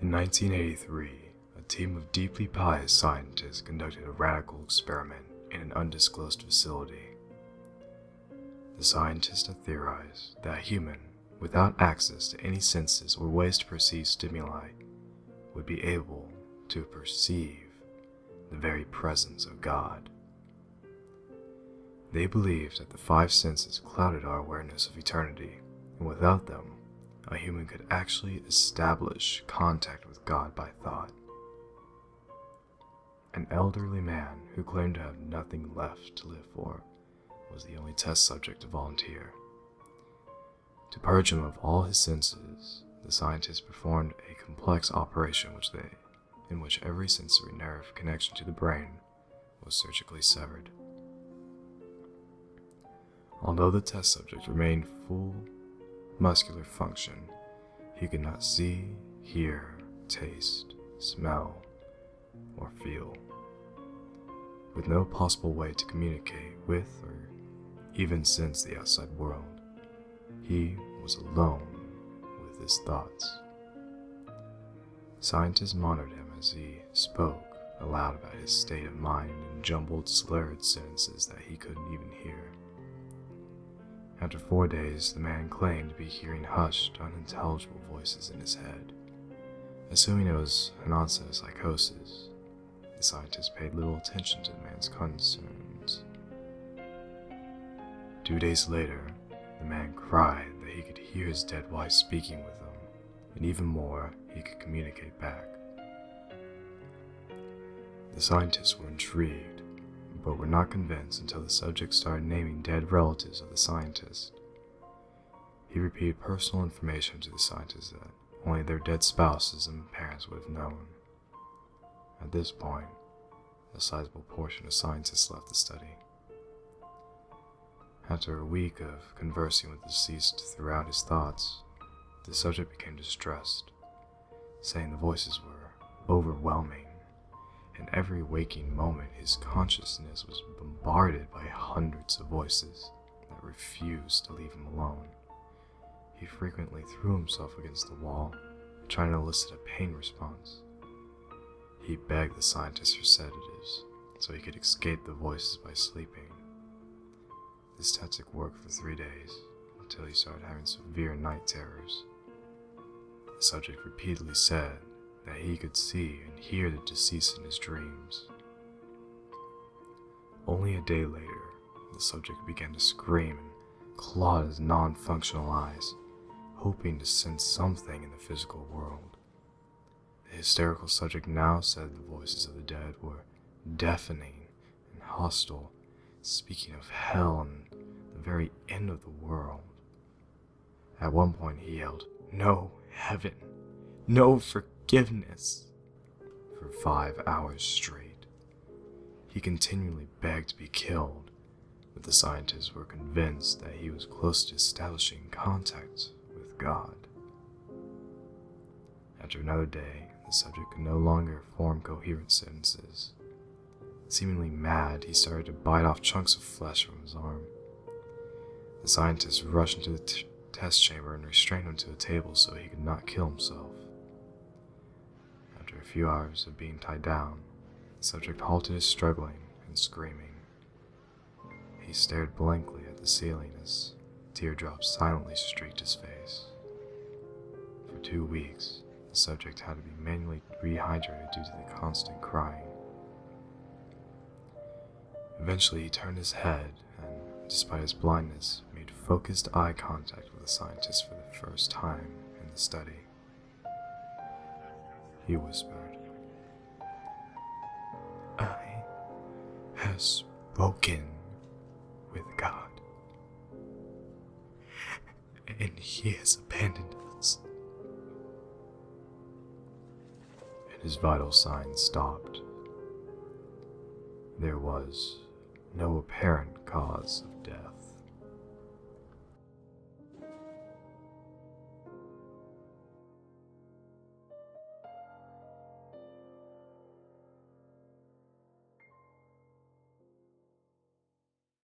In 1983, a team of deeply pious scientists conducted a radical experiment in an undisclosed facility. The scientists had theorized that a human, without access to any senses or ways to perceive stimuli, would be able to perceive the very presence of God. They believed that the five senses clouded our awareness of eternity, and without them, a human could actually establish contact with God by thought. An elderly man who claimed to have nothing left to live for was the only test subject to volunteer. To purge him of all his senses, the scientists performed a complex operation in which every sensory nerve connection to the brain was surgically severed. Although the test subject remained full muscular function, he could not see, hear, taste, smell, or feel. With no possible way to communicate with or even sense the outside world, he was alone with his thoughts. Scientists monitored him as he spoke aloud about his state of mind in jumbled, slurred sentences that he couldn't even hear. After 4 days, the man claimed to be hearing hushed, unintelligible voices in his head. Assuming it was an onset of psychosis, the scientists paid little attention to the man's concerns. 2 days later, the man cried that he could hear his dead wife speaking with him, and even more, he could communicate back. The scientists were intrigued, but were not convinced until the subject started naming dead relatives of the scientist. He repeated personal information to the scientists that only their dead spouses and parents would have known. At this point, a sizable portion of scientists left the study. After a week of conversing with the deceased throughout his thoughts, the subject became distressed, saying the voices were overwhelming. In every waking moment, his consciousness was bombarded by hundreds of voices that refused to leave him alone. He frequently threw himself against the wall, trying to elicit a pain response. He begged the scientists for sedatives so he could escape the voices by sleeping. This tactic worked for 3 days, until he started having severe night terrors. The subject repeatedly said that he could see and hear the deceased in his dreams. Only a day later, the subject began to scream and claw at his non-functional eyes, hoping to sense something in the physical world. The hysterical subject now said the voices of the dead were deafening and hostile, speaking of hell and the very end of the world. At one point he yelled, "No heaven! No forgiveness!" for 5 hours straight. He continually begged to be killed, but the scientists were convinced that he was close to establishing contact with God. After another day, the subject could no longer form coherent sentences. Seemingly mad, he started to bite off chunks of flesh from his arm. The scientists rushed into the test chamber and restrained him to a table so he could not kill himself. After a few hours of being tied down, the subject halted his struggling and screaming. He stared blankly at the ceiling as teardrops silently streaked his face. For 2 weeks, the subject had to be manually rehydrated due to the constant crying. Eventually, he turned his head and, despite his blindness, made focused eye contact with the scientist for the first time in the study. He whispered, "I have spoken with God, and He has abandoned us." And his vital signs stopped. There was no apparent